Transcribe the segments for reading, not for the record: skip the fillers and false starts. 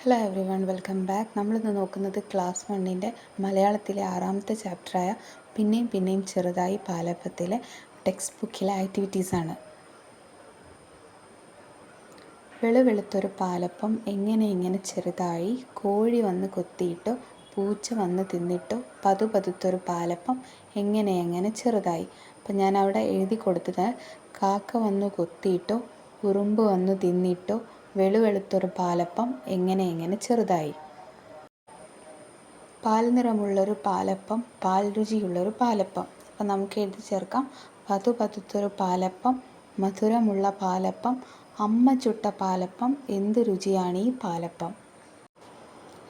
Hello every one, welcome back. നമ്മളിന്ന് നോക്കുന്നത് class 1 മലയാളത്തിലെ 6ാമത്തെ ചാപ്റ്ററായ പിന്നെയും പിന്നെയും ചെറുതായി പാലപ്പത്തിലെ ടെക്സ്റ്റ് ബുക്കിലെ ആക്ടിവിറ്റീസാണ്. വെളുവെളുത്തൊരു പാലപ്പം എങ്ങനെ ചെറുതായി, കോഴി വന്ന് കൊത്തിയിട്ടോ, പൂച്ച വന്ന് തിന്നിട്ടോ, പതുപതുത്തൊരു പാലപ്പം എങ്ങനെ ചെറുതായി. അപ്പം ഞാൻ അവിടെ എഴുതി കൊടുത്തത് കാക്ക വന്നു കൊത്തിയിട്ടോ, ഉറുമ്പ് വന്നു തിന്നിട്ടോ, വെളുവെളുത്തൊരു പാലപ്പം എങ്ങനെ ചെറുതായി. പാൽ നിറമുള്ളൊരു പാലപ്പം, പാൽ രുചിയുള്ളൊരു പാലപ്പം. അപ്പം നമുക്ക് എഴുതി ചേർക്കാം. പതുപതുത്തൊരു പാലപ്പം, മധുരമുള്ള പാലപ്പം, അമ്മ ചുട്ട പാലപ്പം, എന്ത് രുചിയാണീ പാലപ്പം.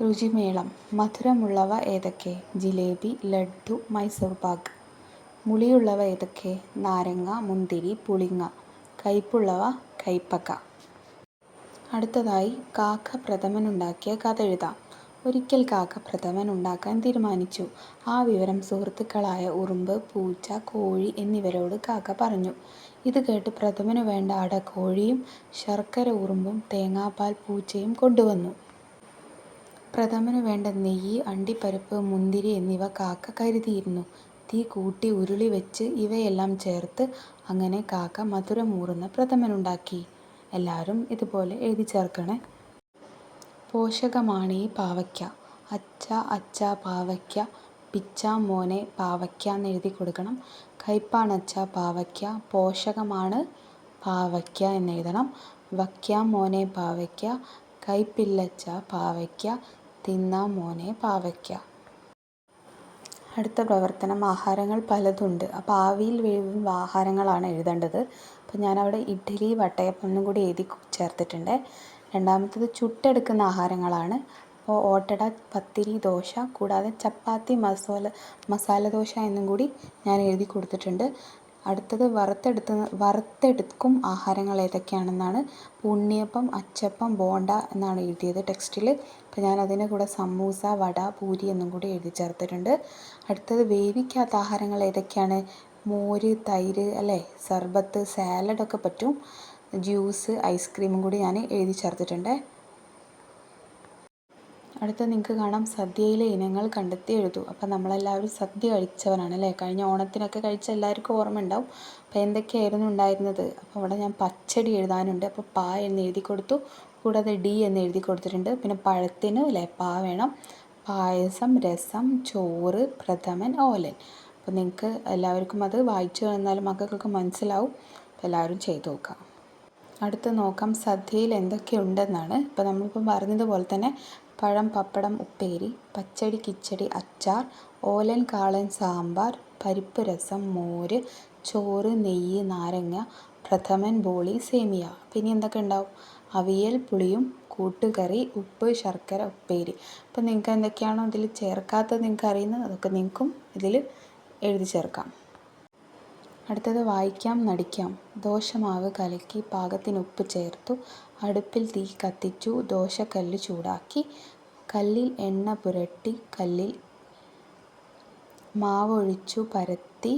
രുചിമേളം. മധുരമുള്ളവ ഏതൊക്കെ? ജിലേബി, ലഡ്ഡു, മൈസൂർ പാക്ക്. പുളിയുള്ളവ ഏതൊക്കെ? നാരങ്ങ, മുന്തിരി, പുളിങ്ങ. കയ്പുള്ളവ കയ്പക്ക. അടുത്തതായി കാക്ക പ്രഥമനുണ്ടാക്കിയ കഥ എഴുതാം. ഒരിക്കൽ കാക്ക പ്രഥമൻ ഉണ്ടാക്കാൻ തീരുമാനിച്ചു. ആ വിവരം സുഹൃത്തുക്കളായ ഉറുമ്പ്, പൂച്ച, കോഴി എന്നിവരോട് കാക്ക പറഞ്ഞു. ഇത് കേട്ട് പ്രഥമനു വേണ്ട അട കോഴിയും ശർക്കര ഉറുമ്പും തേങ്ങാപ്പാൽ പൂച്ചയും കൊണ്ടുവന്നു. പ്രഥമനു വേണ്ട നെയ്യ്, അണ്ടിപ്പരിപ്പ്, മുന്തിരി എന്നിവ കാക്ക കരുതിയിരുന്നു. തീ കൂട്ടി ഉരുളി വെച്ച് ഇവയെല്ലാം ചേർത്ത് അങ്ങനെ കാക്ക മധുരമൂറുന്ന പ്രഥമനുണ്ടാക്കി. എല്ലാവരും ഇതുപോലെ എഴുതി ചേർക്കണേ. പോഷകമാണീ പാവയ്ക്ക. അച്ഛാ പാവയ്ക്ക, പിച്ചാ മോനെ പാവയ്ക്ക എന്ന് എഴുതി കൊടുക്കണം. കയ്പാണച്ഛാ പാവയ്ക്ക, പോഷകമാണ് പാവയ്ക്ക എന്നെഴുതണം. വയ്ക്കാം മോനെ പാവയ്ക്ക, കയ്പില്ലച്ഛാ പാവയ്ക്ക, തിന്നാം മോനെ പാവയ്ക്ക. അടുത്ത പ്രവർത്തനം. ആഹാരങ്ങൾ പലതുണ്ട്. അപ്പോൾ ആവിയിൽ വേവുന്ന ആഹാരങ്ങളാണ് എഴുതേണ്ടത്. അപ്പോൾ ഞാനവിടെ ഇഡ്ഡലി, വട്ടയപ്പം എന്നും കൂടി എഴുതി ചേർത്തിട്ടുണ്ട്. രണ്ടാമത്തത് ചുട്ടെടുക്കുന്ന ആഹാരങ്ങളാണ്. അപ്പോൾ ഓട്ടട, പത്തിരി, ദോശ കൂടാതെ ചപ്പാത്തി, മസാല ദോശ എന്നും കൂടി ഞാൻ എഴുതി കൊടുത്തിട്ടുണ്ട്. അടുത്തത് വറുത്തെടുക്കും ആഹാരങ്ങൾ ഏതൊക്കെയാണെന്നാണ്. ഉണ്ണിയപ്പം, അച്ചപ്പം, ബോണ്ട എന്നാണ് എഴുതിയത് ടെക്സ്റ്റിൽ. അപ്പോൾ ഞാൻ അതിൻ്റെ കൂടെ സമൂസ, വട, പൂരി എന്നും കൂടി എഴുതി ചേർത്തിട്ടുണ്ട്. അടുത്തത് വേവിക്കാത്ത ആഹാരങ്ങൾ ഏതൊക്കെയാണ്? മോര്, തൈര്, അല്ലേ, സർബത്ത്, സാലഡൊക്കെ പറ്റും. ജ്യൂസ്, ഐസ്ക്രീമും കൂടി ഞാൻ എഴുതി ചേർത്തിട്ടുണ്ട്. അടുത്ത നിങ്ങൾക്ക് കാണാം സദ്യയിലെ ഇനങ്ങൾ കണ്ടെത്തി എഴുതൂ. അപ്പോൾ നമ്മളെല്ലാവരും സദ്യ കഴിച്ചവരാണ് അല്ലേ? കഴിഞ്ഞ ഓണത്തിനൊക്കെ കഴിച്ച എല്ലാവർക്കും ഓർമ്മ ഉണ്ടാവും. അപ്പോൾ എന്തൊക്കെയായിരുന്നു ഉണ്ടായിരുന്നത്? അപ്പോൾ അവിടെ ഞാൻ പച്ചടി എഴുതാനുണ്ട്. അപ്പോൾ പ എന്ന് എഴുതി കൊടുത്തു. കൂടാതെ ഡി എന്ന് എഴുതി കൊടുത്തിട്ടുണ്ട്. പിന്നെ പഴത്തിന് അല്ലേ പ വേണം. പായസം, രസം, ചോറ്, പ്രഥമൻ, ഓലൻ. അപ്പോൾ നിങ്ങൾക്ക് എല്ലാവർക്കും അത് വായിച്ചു വന്നാലും മക്കൾക്കൊക്കെ മനസ്സിലാവും. അപ്പോൾ എല്ലാവരും ചെയ്തു നോക്കാം. അടുത്ത് നോക്കാം സദ്യയിൽ എന്തൊക്കെയുണ്ടെന്നാണ്. ഇപ്പോൾ നമ്മളിപ്പം പറഞ്ഞതുപോലെ തന്നെ പഴം, പപ്പടം, ഉപ്പേരി, പച്ചടി, കിച്ചടി, അച്ചാർ, ഓലൻ, കാളൻ, സാമ്പാർ, പരിപ്പ് രസം, മോര്, ചോറ്, നെയ്യ്, നാരങ്ങ, പ്രഥമൻ, ബോളി, സേമിയ. പിന്നെ എന്തൊക്കെ ഉണ്ടാവും? അവിയൽ, പുളിയും, കൂട്ടുകറി, ഉപ്പ്, ശർക്കര, ഉപ്പേരി. അപ്പോൾ നിങ്ങൾക്ക് എന്തൊക്കെയാണോ ഇതിൽ ചേർക്കാത്തത് നിങ്ങൾക്ക് അറിയുന്നത് അതൊക്കെ നിങ്ങൾക്കും ഇതിൽ എഴുതി ചേർക്കാം. അടുത്തത് വായിക്കാം, നടിക്കാം. ദോശമാവ് കലക്കി പാകത്തിന് ഉപ്പ് ചേർത്തു. അടുപ്പിൽ തീ കത്തിച്ചു. ദോശക്കല്ല് ചൂടാക്കി. കല്ലിൽ എണ്ണ പുരട്ടി. കല്ലിൽ മാവൊഴിച്ചു പരത്തി.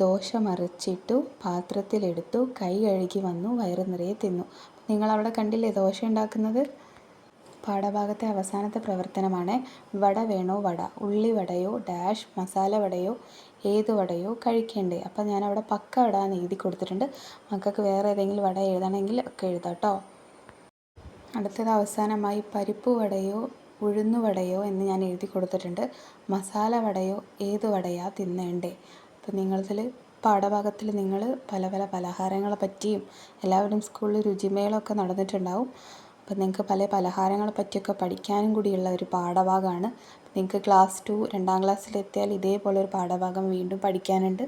ദോശ മറിച്ചിട്ടു. പാത്രത്തിലെടുത്തു. കൈ കഴുകി വന്നു. വയറ് നിറയെ തിന്നു. നിങ്ങളവിടെ കണ്ടില്ലേ ദോശ ഉണ്ടാക്കുന്നത്? പാഠഭാഗത്തെ അവസാനത്തെ പ്രവർത്തനമാണ്. വട വേണോ വട, ഉള്ളിവടയോ ഡാഷ് മസാല വടയോ ഏത് വടയോ കഴിക്കേണ്ടേ. അപ്പം ഞാനവിടെ പക്ക വട എന്ന് എഴുതി കൊടുത്തിട്ടുണ്ട്. മക്കൾക്ക് വേറെ ഏതെങ്കിലും വട എഴുതണമെങ്കിൽ ഒക്കെ എഴുതാം കേട്ടോ. അടുത്തത് അവസാനമായി പരിപ്പ് വടയോ ഉഴുന്നുവടയോ എന്ന് ഞാൻ എഴുതി കൊടുത്തിട്ടുണ്ട്. മസാല വടയോ ഏത് വടയാ തിന്നേണ്ടേ. അപ്പം നിങ്ങളിതിൽ പാഠഭാഗത്തിൽ നിങ്ങൾ പല പലഹാരങ്ങളെ പറ്റിയും എല്ലാവരും സ്കൂളിൽ രുചിമേളമൊക്കെ നടന്നിട്ടുണ്ടാവും. അപ്പം നിങ്ങൾക്ക് പല പലഹാരങ്ങളെ പറ്റിയൊക്കെ പഠിക്കാനും കൂടിയുള്ള ഒരു പാഠഭാഗമാണ്. നിങ്ങൾക്ക് ക്ലാസ് 2 2ാം ക്ലാസ്സിലെത്തിയാൽ ഇതേപോലെ ഒരു പാഠഭാഗം വീണ്ടും പഠിക്കാനുണ്ട്.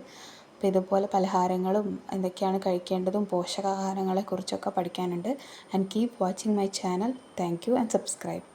അപ്പോൾ ഇതുപോലെ പലഹാരങ്ങളും എന്തൊക്കെയാണ് കഴിക്കേണ്ടതും പോഷകാഹാരങ്ങളെക്കുറിച്ചൊക്കെ പഠിക്കാനുണ്ട്. And keep watching my channel. Thank you and subscribe.